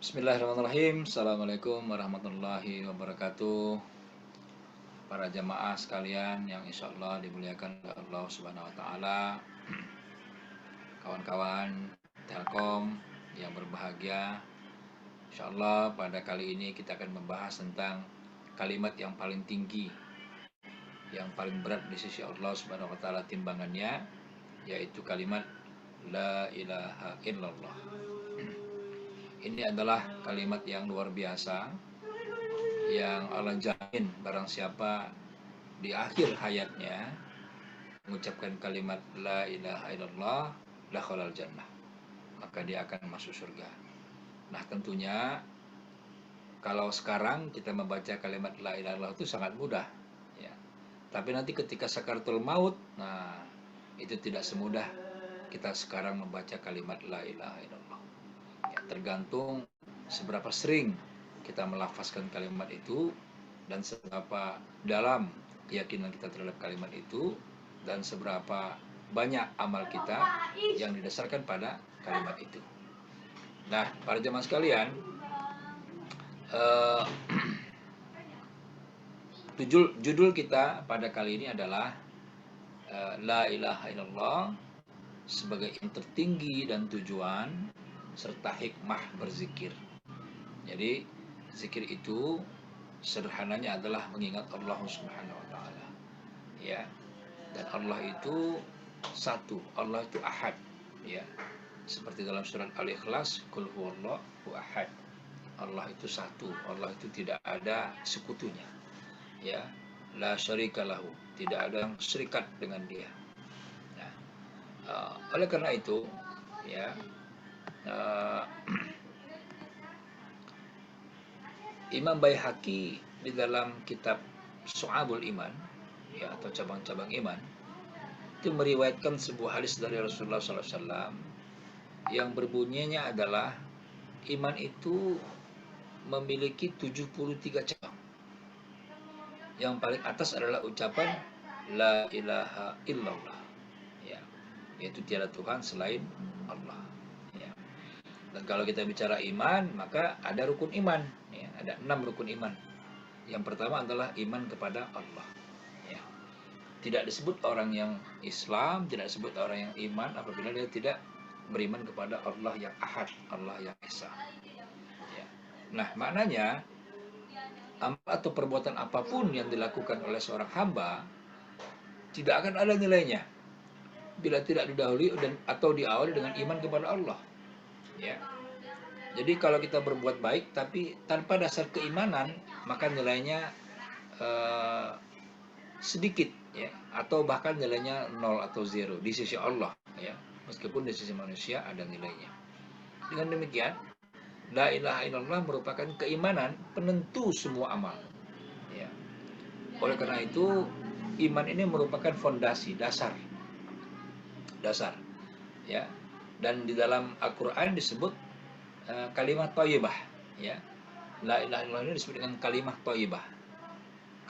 Bismillahirrahmanirrahim. Assalamualaikum warahmatullahi wabarakatuh. Para jamaah sekalian yang insya Allah dimuliakan oleh Allah Subhanahu Wa Taala, kawan-kawan Telkom yang berbahagia. Insya Allah pada kali ini kita akan membahas tentang kalimat yang paling tinggi, yang paling berat di sisi Allah Subhanahu Wa Taala timbangannya, yaitu kalimat La ilaha illallah. Ini adalah kalimat yang luar biasa yang Allah jamin barang siapa di akhir hayatnya mengucapkan kalimat la ilaha illallah dakhalal jannah, maka dia akan masuk surga. Nah, tentunya kalau sekarang kita membaca kalimat la ilaha illallah itu sangat mudah ya. Tapi nanti ketika sakaratul maut, nah itu tidak semudah kita sekarang membaca kalimat la ilaha illallah. Ya, tergantung seberapa sering kita melafazkan kalimat itu dan seberapa dalam keyakinan kita terhadap kalimat itu dan seberapa banyak amal kita yang didasarkan pada kalimat itu. Nah, para jemaah sekalian, judul kita pada kali ini adalah La ilaha illallah sebagai yang tertinggi dan tujuan serta hikmah berzikir. Jadi zikir itu sederhananya adalah mengingat Allah Subhanahu Wa Taala, ya. Dan Allah itu satu, Allah itu ahad, ya. Seperti dalam surat Al-Ikhlas, Qul huwallahu ahad. Allah itu satu, Allah itu tidak ada sekutunya, ya. La syarika lahu, tidak ada yang serikat dengan dia. Nah, oleh karena itu, ya, Imam Baihaqi di dalam kitab Syu'abul Iman, ya, atau cabang-cabang iman, itu meriwayatkan sebuah hadis dari Rasulullah SAW yang berbunyinya adalah iman itu memiliki 73 cabang. Yang paling atas adalah ucapan La ilaha illallah, ya, yaitu tiada Tuhan selain Allah, ya. Dan kalau kita bicara iman, maka ada rukun iman, ya, ada 6 rukun iman. Yang pertama adalah iman kepada Allah, ya. Tidak disebut orang yang Islam, tidak disebut orang yang iman apabila dia tidak beriman kepada Allah yang ahad, Allah yang esa, ya. Nah, maknanya amal atau perbuatan apapun yang dilakukan oleh seorang hamba tidak akan ada nilainya bila tidak didahului dan atau diawali dengan iman kepada Allah, ya. Jadi kalau kita berbuat baik tapi tanpa dasar keimanan, maka nilainya sedikit, ya, atau bahkan nilainya 0 atau 0 di sisi Allah, ya. Meskipun di sisi manusia ada nilainya. Dengan demikian, la ilaha illallah merupakan keimanan penentu semua amal, ya. Oleh karena itu, iman ini merupakan fondasi, dasar, ya. Dan di dalam Al-Qur'an disebut kalimat thayyibah, ya. La ilaha illallah ini disebut dengan kalimat thayyibah.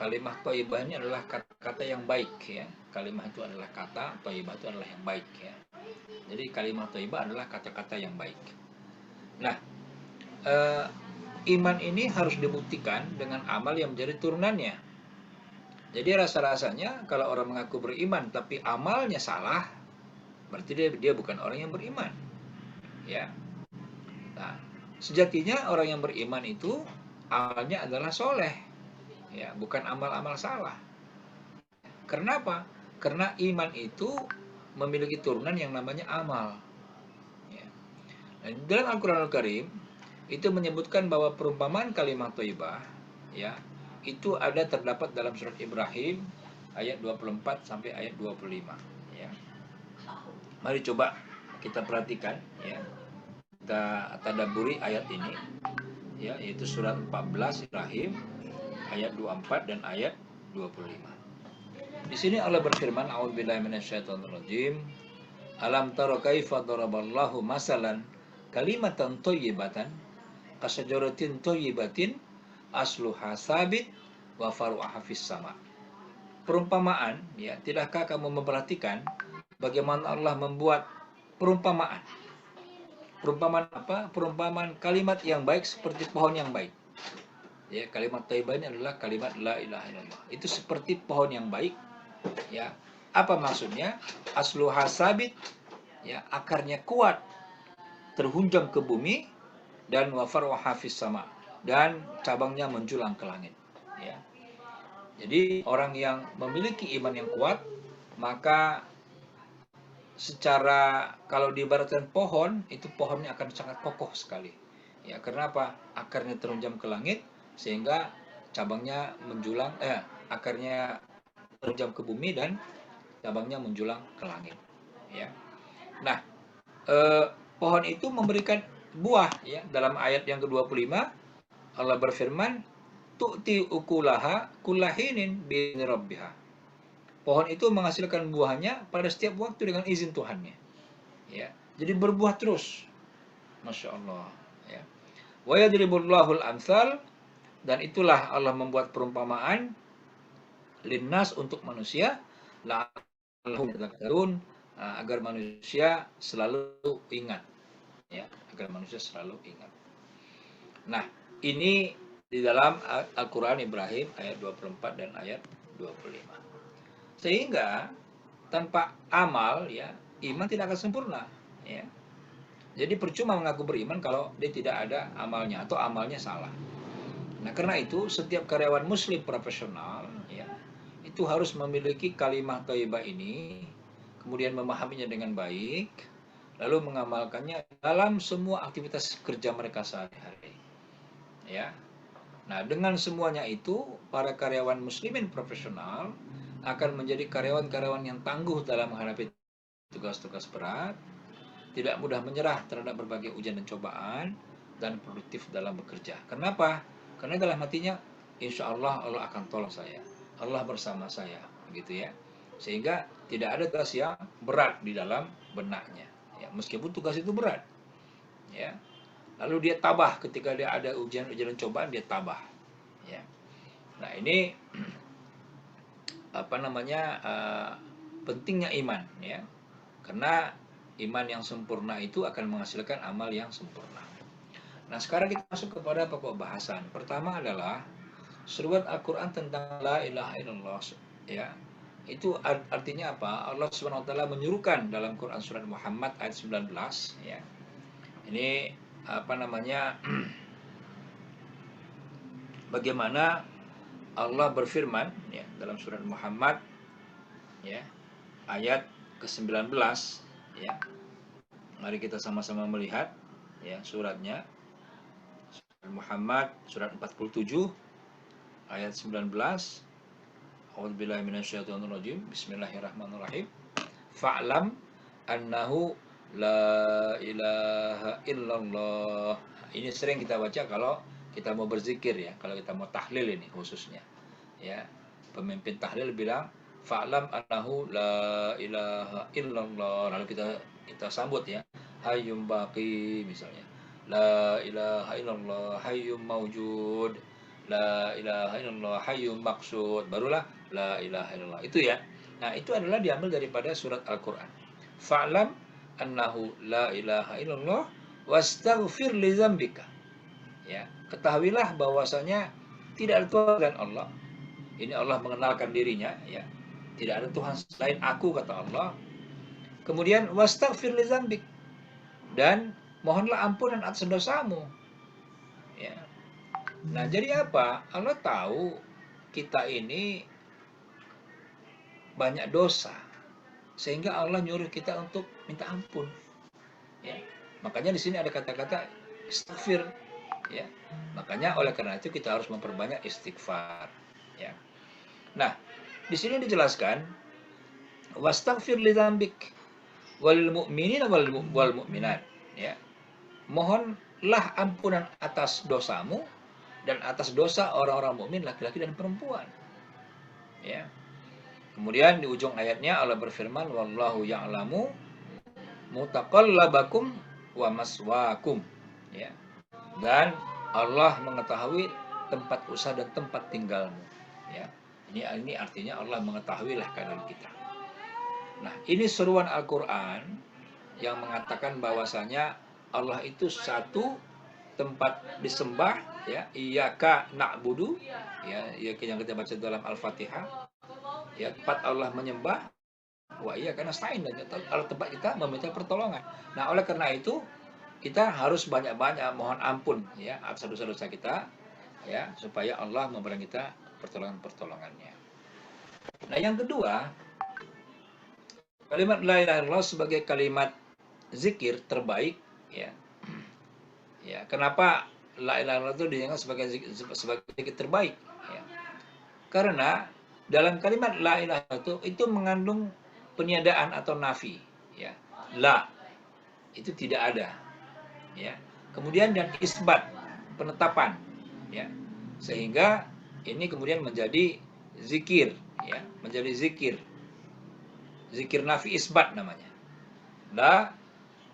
Kalimat thayyibah ini adalah kata-kata yang baik, ya. Kalimat itu adalah kata, thayyibah itu adalah yang baik, ya. Jadi kalimat thayyibah adalah kata-kata yang baik. Nah, iman ini harus dibuktikan dengan amal yang menjadi turunannya. Jadi rasa-rasanya kalau orang mengaku beriman tapi amalnya salah, berarti dia bukan orang yang beriman, ya. Nah, sejatinya orang yang beriman itu amalnya adalah soleh, ya, bukan amal-amal salah. Kenapa? Karena iman itu memiliki turunan yang namanya amal, ya. Nah, dalam Al-Quran Al-Karim itu menyebutkan bahwa perumpamaan kalimat thayyibah, ya, itu ada terdapat dalam surat Ibrahim ayat 24 sampai ayat 25, ya. Mari coba kita perhatikan, ya. Kita tadabburi ayat ini, ya, yaitu surat 14 Ibrahim ayat 24 dan ayat 25. Di sini Allah berfirman, A'udzubillahi minasyaitonirrajim. Alam tara kaifa daraballahu masalan kalimatan thayyibatan kasajaratin thayyibatin asluha sabit wa faru'aha fis sama. Perumpamaan, ya, tidakkah kamu memperhatikan bagaimana Allah membuat perumpamaan Perumpamaan apa? Perumpamaan kalimat yang baik seperti pohon yang baik. Ya, kalimat thayyibah ini adalah kalimat la ilaha illallah. Itu seperti pohon yang baik, ya. Apa maksudnya? Asluha sabit, ya, akarnya kuat, terhunjam ke bumi, dan wafarwaha fis sama, dan cabangnya menjulang ke langit, ya. Jadi orang yang memiliki iman yang kuat, maka secara kalau diibaratkan pohon, itu pohonnya akan sangat kokoh sekali. Ya, karena apa? Akarnya terunjam ke langit sehingga cabangnya menjulang, akarnya terunjam ke bumi dan cabangnya menjulang ke langit. Ya. Nah, pohon itu memberikan buah, ya. Dalam ayat yang ke-25 Allah berfirman, tu'ti ukulaha kullahinin bi rabbiha. Pohon itu menghasilkan buahnya pada setiap waktu dengan izin Tuhannya. Ya, jadi berbuah terus. Masya Allah. Ya. Wa yadribullahul amsal, dan itulah Allah membuat perumpamaan linnas untuk manusia, la'allahum yatadzakkarun, agar manusia selalu ingat. Ya, agar manusia selalu ingat. Nah, ini di dalam Al-Quran Ibrahim ayat 24 dan ayat 25. Sehingga tanpa amal, ya, iman tidak akan sempurna, ya. Jadi percuma mengaku beriman kalau dia tidak ada amalnya atau amalnya salah. Nah, karena itu setiap karyawan muslim profesional, ya, itu harus memiliki kalimat thayyibah ini, kemudian memahaminya dengan baik, lalu mengamalkannya dalam semua aktivitas kerja mereka sehari-hari. Ya. Nah, dengan semuanya itu, para karyawan muslimin profesional akan menjadi karyawan-karyawan yang tangguh dalam menghadapi tugas-tugas berat, tidak mudah menyerah terhadap berbagai ujian dan cobaan, dan produktif dalam bekerja. Kenapa? Karena dalam hatinya, insya Allah Allah akan tolong saya, Allah bersama saya, gitu ya. Sehingga tidak ada tugas yang berat di dalam benaknya. Ya, meskipun tugas itu berat, ya. Lalu dia tabah ketika dia ada ujian-ujian dan cobaan, dia tabah. Ya. Nah, ini apa namanya, pentingnya iman, ya. Karena iman yang sempurna itu akan menghasilkan amal yang sempurna. Nah, sekarang kita masuk kepada pokok bahasan. Pertama adalah seruan Al-Quran tentang la ilaha illallah, ya. Itu artinya apa? Allah Subhanahu wa taala menyuruhkan dalam Quran surat Muhammad ayat 19, ya. Ini apa namanya? Bagaimana Allah berfirman, ya, dalam surat Muhammad, ya, ayat ke-19, ya. Mari kita sama-sama melihat, ya, suratnya. Muhammad surat 47 ayat 19. A'udzubillahi minasyaitonirrajim. Bismillahirrahmanirrahim. Fa'lam annahu la ilaha illallah. Ini sering kita baca kalau kita mau berzikir, ya, kalau kita mau tahlil ini khususnya. Ya, pemimpin tahlil bilang fa'lam annahu la ilaha illallah. Lalu kita sambut, ya. Hayyum baqi misalnya. La ilaha illallah hayyum maujud. La ilaha illallah hayyum maqsud. Barulah la ilaha illallah. Itu, ya. Nah, itu adalah diambil daripada surat Al-Quran. Fa'lam annahu la ilaha illallah wastaghfir li dzambika. Ya, ketahuilah bahwasanya tidak ada Tuhan selain Allah. Ini Allah mengenalkan dirinya, ya. Tidak ada Tuhan selain aku, kata Allah. Kemudian wastaghfir li dzambik, dan mohonlah ampunan atas dosamu. Ya. Nah, jadi apa? Allah tahu kita ini banyak dosa, sehingga Allah nyuruh kita untuk minta ampun. Ya. Makanya di sini ada kata-kata istighfar, ya. Makanya oleh karena itu kita harus memperbanyak istighfar, ya. Nah, di sini dijelaskan wastaghfir li dzambik wal mu'minina wal mu'minat, ya. Mohonlah ampunan atas dosamu dan atas dosa orang-orang mukmin laki-laki dan perempuan, ya. Kemudian di ujung ayatnya Allah berfirman wallahu ya'lamu mutaqallabakum wa maswaakum, ya. Dan Allah mengetahui tempat usaha dan tempat tinggalmu, ya. Ini artinya Allah mengetahuilah keadaan kita. Nah, ini seruan Al-Quran yang mengatakan bahwasanya Allah itu satu, tempat disembah, ya, iyyaka na'budu, ya, yang kita baca dalam Al-Fatihah, ya, tempat Allah menyembah, wa iyyaka nasta'in, dan tempat kita meminta pertolongan. Nah, oleh karena itu kita harus banyak-banyak mohon ampun, ya, atas dosa-dosa kita, ya, supaya Allah memberikan kita pertolongan-pertolongannya. Nah, yang kedua, kalimat la ilaha illallah sebagai kalimat zikir terbaik, ya. Ya, kenapa la ilaha illallah itu dianggap sebagai zikir terbaik? Ya. Karena dalam kalimat la ilaha illallah itu mengandung peniadaan atau nafi, ya. La itu tidak ada, ya. Kemudian dan isbat, penetapan, ya. Sehingga ini kemudian menjadi zikir, ya, menjadi zikir. Zikir nafi isbat namanya. La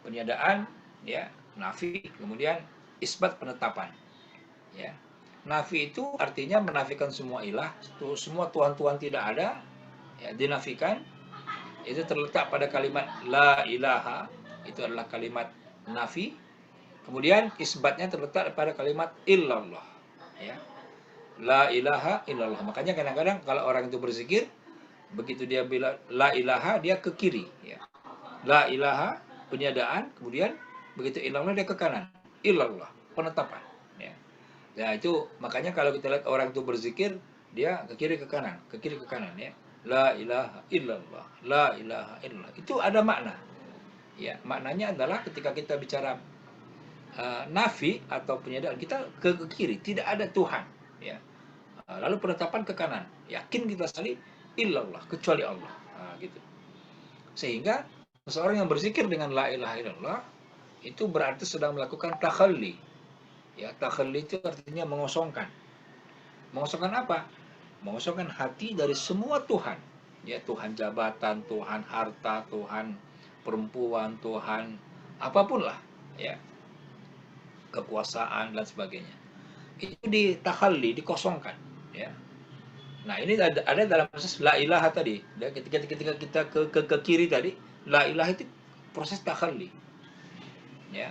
peniadaan, ya, nafi, kemudian isbat penetapan, ya. Nafi itu artinya menafikan semua ilah, semua tuhan-tuhan tidak ada, ya, dinafikan. Itu terletak pada kalimat la ilaha, itu adalah kalimat nafi. Kemudian isbatnya terletak pada kalimat illallah, ya. La ilaha illallah. Makanya kadang-kadang kalau orang itu berzikir, begitu dia bilang la ilaha, dia ke kiri, ya. La ilaha peniadaan, kemudian begitu illallah dia ke kanan. Illallah penetapan, ya. Nah, itu makanya kalau kita lihat orang itu berzikir, dia ke kiri ke kanan, ke kiri ke kanan, ya. La ilaha illallah, la ilaha illallah. Itu ada makna. Ya, maknanya adalah ketika kita bicara nafi atau peniadaan, kita ke kiri, tidak ada Tuhan, ya. Lalu penetapan ke kanan, yakin kita sekali illallah, kecuali Allah. Gitu. Sehingga seseorang yang berzikir dengan la ilaha illallah itu berarti sedang melakukan takhalli. Ya, takhalli itu artinya mengosongkan. Mengosongkan apa? Mengosongkan hati dari semua Tuhan. Ya, Tuhan jabatan, Tuhan harta, Tuhan perempuan, Tuhan apapun lah, ya. Kekuasaan dan sebagainya. Itu ditakhalli, dikosongkan, ya. Nah, ini ada dalam proses la ilaha tadi. Dan ketika kita ke kiri tadi, la ilaha itu proses takhalli. Ya.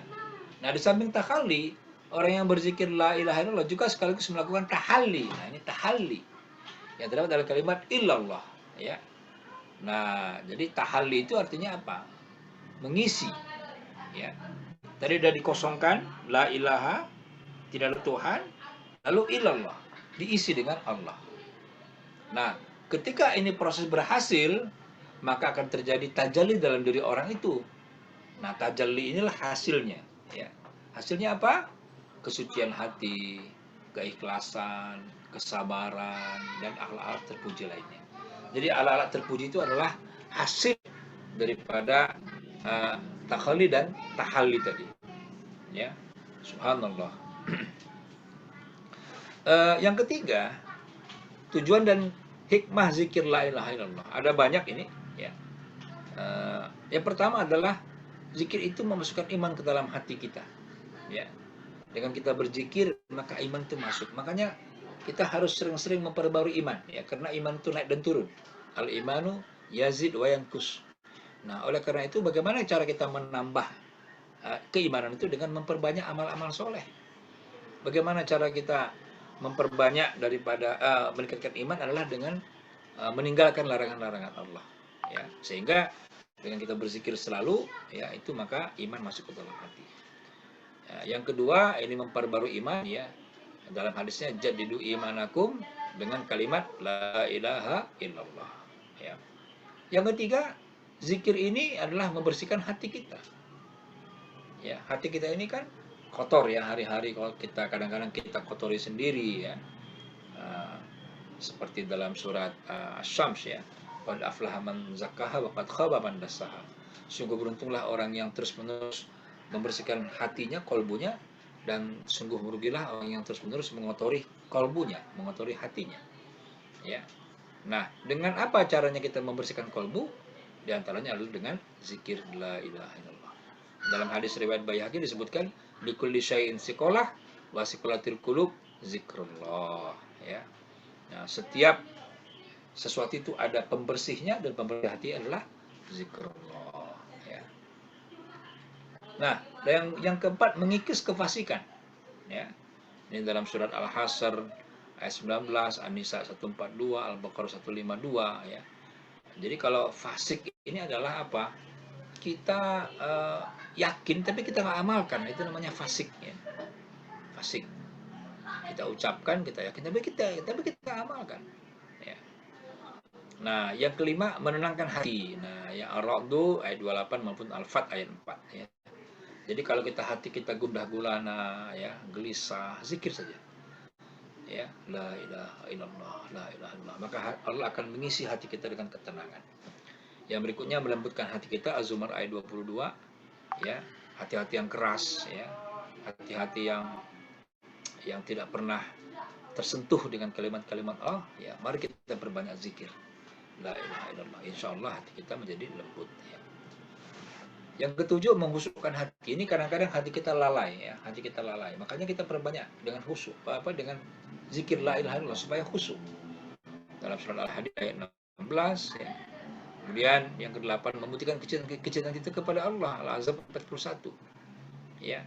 Nah, di samping takhalli, orang yang berzikir la ilaha illallah juga sekaligus melakukan tahalli. Nah, ini tahalli yang terdapat dalam kalimat illallah, ya. Nah, jadi tahalli itu artinya apa? Mengisi, ya. Tadi sudah dikosongkan, la ilaha, tidak ada Tuhan, lalu illallah, diisi dengan Allah. Nah, ketika ini proses berhasil, maka akan terjadi tajalli dalam diri orang itu. Nah, tajalli inilah hasilnya, ya. Hasilnya apa? Kesucian hati, keikhlasan, kesabaran, dan akhlak-akhlak terpuji lainnya. Jadi akhlak-akhlak terpuji itu adalah hasil daripada takhalli dan tahalli tadi, ya. Subhanallah. Yang ketiga, tujuan dan hikmah zikir la ilaha illallah. Ada banyak ini, ya. Yang pertama adalah zikir itu memasukkan iman ke dalam hati kita, ya. Dengan kita berzikir, maka iman itu masuk. Makanya kita harus sering-sering memperbarui iman, ya, karena iman itu naik dan turun. Al-imanu yazid wa yankus. Nah, oleh karena itu bagaimana cara kita menambah keimanan itu dengan memperbanyak amal-amal soleh. Bagaimana cara kita memperbanyak daripada meningkatkan iman adalah dengan meninggalkan larangan-larangan Allah, ya. Sehingga dengan kita berzikir selalu, ya, itu maka iman masuk ke dalam hati. Yang kedua, ini memperbarui iman, ya. Dalam hadisnya jadidu imanakum dengan kalimat la ilaha illallah, ya. Yang ketiga, zikir ini adalah membersihkan hati kita. Ya, hati kita ini kan kotor, ya, hari-hari kalau kita kadang-kadang kita kotori sendiri, ya. Seperti dalam surat Asy-Syams, ya. Qad aflaha man zakkaha wa qad khaba man dassaha. Sungguh beruntunglah orang yang terus-menerus membersihkan hatinya, kolbunya, dan sungguh merugilah orang yang terus-menerus mengotori kolbunya, mengotori hatinya, ya. Nah, dengan apa caranya kita membersihkan kolbu? Di antaranya adalah dengan zikir la ilaha illallah. Dalam hadis riwayat Baihaqi disebutkan likulli syai'in siqalah wa siqalatil qulub zikrullah, ya. Nah, setiap sesuatu itu ada pembersihnya, dan pembersih hati adalah zikrullah, ya. Nah, yang keempat, mengikis kefasikan. Ya, ini dalam surat Al-Hasr ayat 19, An-Nisa 142, Al-Baqarah 152 ya. Jadi kalau fasik ini adalah apa? Kita yakin tapi kita nggak amalkan, itu namanya fasik ya. Fasik. Kita ucapkan, kita yakin tapi kita amalkan. Ya. Nah, yang kelima, menenangkan hati. Nah, ya Ar-Ra'd ayat 28 maupun Al-Fat ayat 4 ya. Jadi kalau hati kita gundah gulana ya, gelisah, zikir saja. Ya, la ilaha illallah, la ilaha illallah. Maka Allah akan mengisi hati kita dengan ketenangan. Yang berikutnya, melembutkan hati kita, Az-Zumar ayat 22 ya. Hati-hati yang keras ya. Hati-hati yang tidak pernah tersentuh dengan kalimat-kalimat Allah, ya mari kita perbanyak zikir. La ilaha illallah. Insyaallah hati kita menjadi lembut ya. Yang ketujuh, menghusukkan hati. Ini kadang-kadang hati kita lalai ya, hati kita lalai. Makanya kita perbanyak dengan khusyuk, dengan zikir la ilaha illallah supaya khusyuk. Dalam surat Al-Hadid ayat 16 ya. Kemudian yang kedelapan, membuktikan kecintaan kita kepada Allah. Al-Ahzab 41. Ya.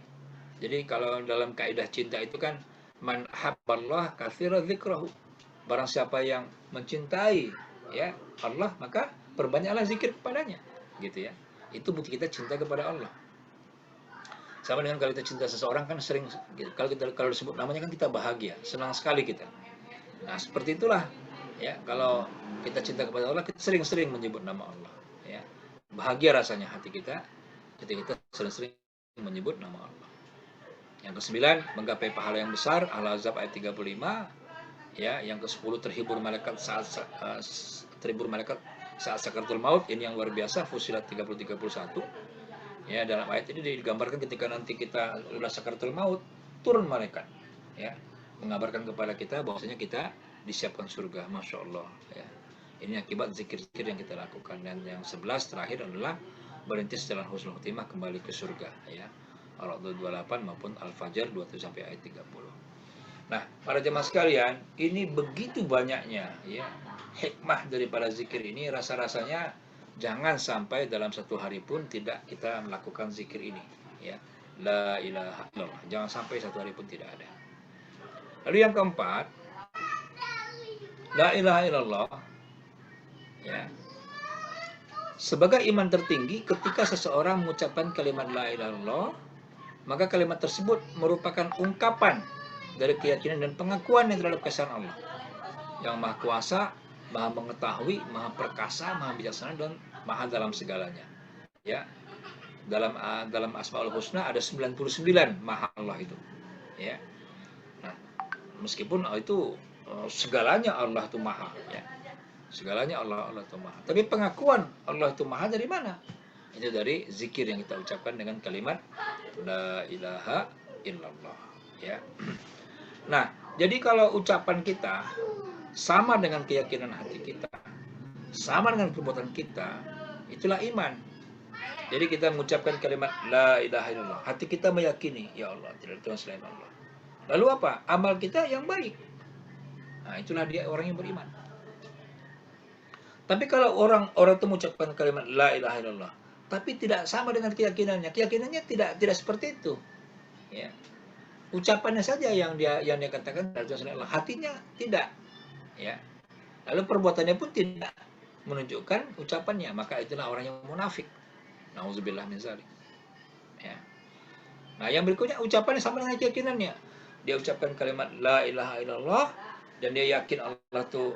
Jadi kalau dalam kaidah cinta itu kan, man habballah katsira dzikrahu. Barang siapa yang mencintai ya Allah, maka perbanyaklah zikir kepadanya. Gitu ya. Itu bukti kita cinta kepada Allah. Sama dengan kalau kita cinta seseorang kan sering, kalau disebut namanya kan kita bahagia, senang sekali kita. Nah, seperti itulah ya, kalau kita cinta kepada Allah, kita sering-sering menyebut nama Allah ya. Bahagia rasanya hati kita ketika kita sering-sering menyebut nama Allah. Yang kesembilan, menggapai pahala yang besar, Al-Ahzab ayat 35 ya. Yang ke-10, terhibur malaikat saat sakaratul maut. Ini yang luar biasa, Fussilat 30-31 ya. Dalam ayat ini digambarkan ketika nanti kita sudah sakaratul maut, turun malaikat ya, mengabarkan kepada kita bahwasanya kita disiapkan surga. Masya Allah ya. Ini akibat zikir-zikir yang kita lakukan. Dan yang 11 terakhir adalah berintis jalan husnul khotimah, kembali ke surga ya. Al-Ra'd 28 maupun Al-Fajr 27 sampai ayat 30. Nah, para jemaah sekalian, ini begitu banyaknya ya hikmah daripada zikir ini. Rasa-rasanya jangan sampai dalam satu hari pun tidak kita melakukan zikir ini ya. La ilaha illallah. Jangan sampai satu hari pun tidak ada. Lalu yang keempat, la ilaha illallah ya, sebagai iman tertinggi. Ketika seseorang mengucapkan kalimat la ilaha illallah, maka kalimat tersebut merupakan ungkapan dari keyakinan dan pengakuan yang terhadap keesaan Allah yang maha kuasa, maha mengetahui, maha perkasa, maha bijaksana, dan maha dalam segalanya ya. Dalam Asmaul Husna ada 99 maha Allah itu ya. Nah, meskipun itu segalanya Allah itu maha ya. Segalanya Allah itu maha. Tapi pengakuan Allah itu maha dari mana? Itu dari zikir yang kita ucapkan dengan kalimat la ilaha illallah ya. Nah, jadi kalau ucapan kita sama dengan keyakinan hati kita, sama dengan perbuatan kita, itulah iman. Jadi kita mengucapkan kalimat la ilaha illallah, hati kita meyakini ya Allah tidak ada Tuhan selain Allah. Lalu apa? Amal kita yang baik. Nah, itulah dia orang yang beriman. Tapi kalau orang itu mengucapkan kalimat la ilaha illallah, tapi tidak sama dengan keyakinannya tidak seperti itu ya. Ucapannya saja yang dia katakan dari Tuhan selain Allah, hatinya tidak ya. Lalu perbuatannya pun tidak menunjukkan ucapannya, maka itulah orang yang munafik. Nauzubillah min dzalik ya. Nah, yang berikutnya, ucapannya sama dengan keyakinannya. Dia ucapkan kalimat la ilaha illallah dan dia yakin Allah itu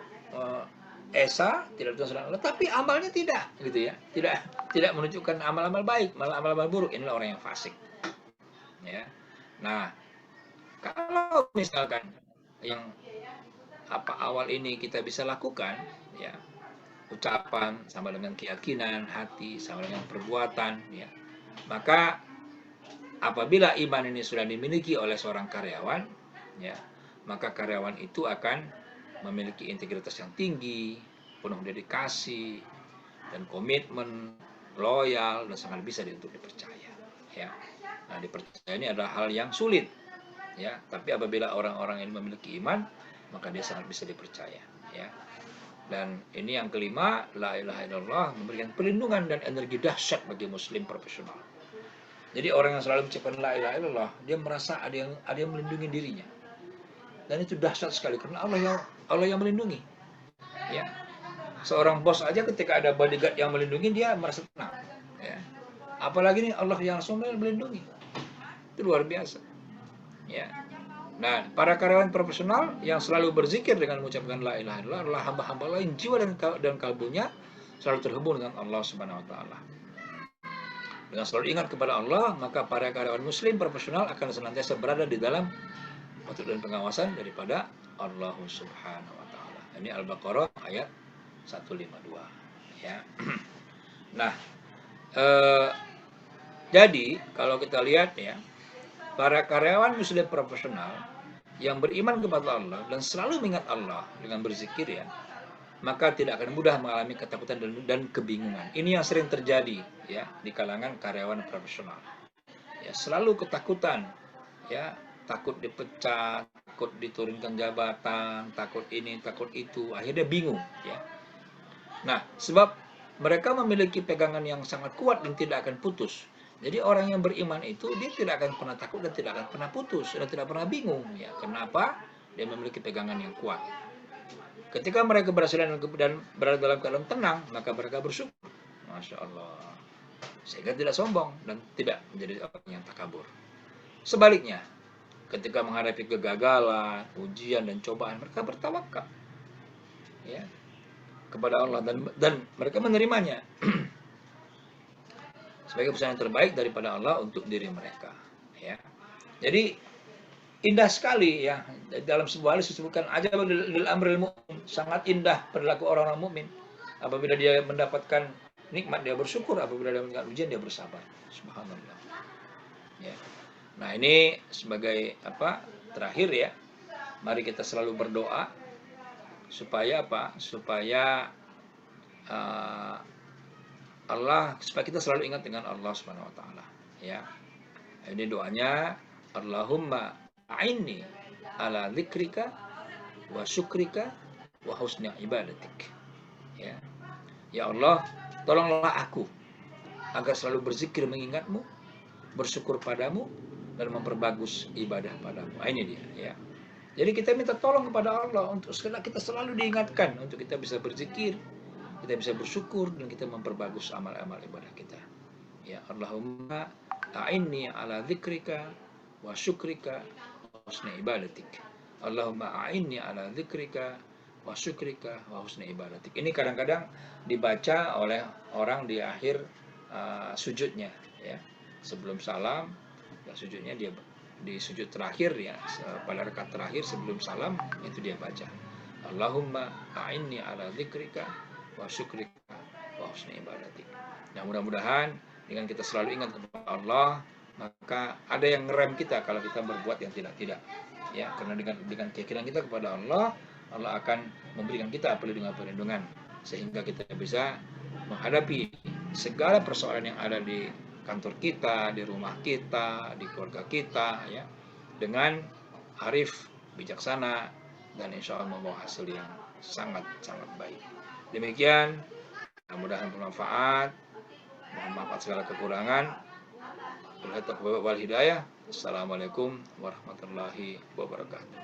esa, tidak Tuhan selain Allah, tapi amalnya tidak gitu ya. Tidak menunjukkan amal-amal baik, malah amal-amal buruk. Inilah orang yang fasik ya. Nah, kalau misalkan yang awal ini kita bisa lakukan ya, ucapan sama dengan keyakinan, hati sama dengan perbuatan ya, maka apabila iman ini sudah dimiliki oleh seorang karyawan ya, maka karyawan itu akan memiliki integritas yang tinggi, penuh dedikasi dan komitmen, loyal, dan sangat bisa untuk dipercaya ya. Nah, dipercaya ini adalah hal yang sulit ya, tapi apabila orang-orang ini memiliki iman, maka dia sangat bisa dipercaya ya. Dan ini yang kelima, la ilaha illallah memberikan perlindungan dan energi dahsyat bagi muslim profesional Jadi orang yang selalu mengucapkan la ilaha illallah, dia merasa ada yang melindungi dirinya. Dan itu dahsyat sekali karena Allah yang melindungi. Ya. Seorang bos aja ketika ada bodyguard yang melindungi dia merasa tenang. Ya. Apalagi nih Allah yang langsung melindungi. Itu luar biasa. Ya. Nah, para karyawan profesional yang selalu berzikir dengan mengucapkan la ilaha illallah adalah hamba-hamba lain jiwa dan kalbunya selalu terhubung dengan Allah Subhanahu wa taala. Dengan selalu ingat kepada Allah, maka para karyawan muslim profesional akan senantiasa berada di dalam patut dan pengawasan daripada Allah Subhanahu wa taala. Ini Al-Baqarah ayat 152 ya. Nah, jadi kalau kita lihat ya, para karyawan muslim profesional yang beriman kepada Allah dan selalu mengingat Allah dengan berzikir ya, maka tidak akan mudah mengalami ketakutan dan kebingungan. Ini yang sering terjadi ya di kalangan karyawan profesional. Ya, selalu ketakutan, ya, takut dipecat, takut diturunkan jabatan, takut ini, takut itu, akhirnya bingung ya. Nah, sebab mereka memiliki pegangan yang sangat kuat dan tidak akan putus. Jadi orang yang beriman itu dia tidak akan pernah takut dan tidak akan pernah putus dan tidak pernah bingung ya. Kenapa? Dia memiliki pegangan yang kuat. Ketika mereka berhasil dan berada dalam keadaan tenang, maka mereka bersyukur. Masya Allah. Sehingga tidak sombong dan tidak menjadi orang yang takabur. Sebaliknya, ketika menghadapi kegagalan, ujian dan cobaan, mereka bertawakal ya kepada Allah dan mereka menerimanya sebagai pesan yang terbaik daripada Allah untuk diri mereka ya. Jadi indah sekali ya dalam sebuah hadis disebutkan aja lil amril mu'min, sangat indah perilaku orang-orang mukmin. Apabila dia mendapatkan nikmat dia bersyukur, apabila dia mendapatkan ujian dia bersabar. Subhanallah. Ya. Nah, ini sebagai apa? Terakhir ya. Mari kita selalu berdoa supaya apa? Supaya supaya kita selalu ingat dengan Allah Subhanahu wa taala ya. Ini doanya, Allahumma a'inni ala dzikrika wa syukrika wa husni ibadatik. Ya. Ya Allah, tolonglah aku agar selalu berzikir mengingatmu, bersyukur padamu dan memperbagus ibadah padamu. Ini dia ya. Jadi kita minta tolong kepada Allah untuk kita selalu diingatkan untuk kita bisa berzikir, kita bisa bersyukur dan kita memperbagus amal-amal ibadah kita. Ya, Allahumma a'inni ala dzikrika wa syukrika wa husni ibadatik. Allahumma a'inni ala dzikrika wa syukrika wa husni ibadatik. Ini kadang-kadang dibaca oleh orang di akhir sujudnya ya. Sebelum salam, sujudnya dia di sujud terakhir ya, pada rakaat terakhir sebelum salam itu dia baca. Allahumma a'inni ala dzikrika wa syukrika wa husni ibadatik. Nah, mudah-mudahan dengan kita selalu ingat kepada Allah, maka ada yang ngerem kita kalau kita berbuat yang tidak-tidak. Ya, karena dengan keyakinan kita kepada Allah, Allah akan memberikan kita perlindungan sehingga kita bisa menghadapi segala persoalan yang ada di kantor kita, di rumah kita, di keluarga kita ya, dengan arif, bijaksana dan insya Allah membawa hasil yang sangat-sangat baik. Demikian, mudah-mudahan bermanfaat. Mohon maaf atas segala kekurangan. Wabillahi taufiq wal hidayah. Assalamualaikum warahmatullahi wabarakatuh.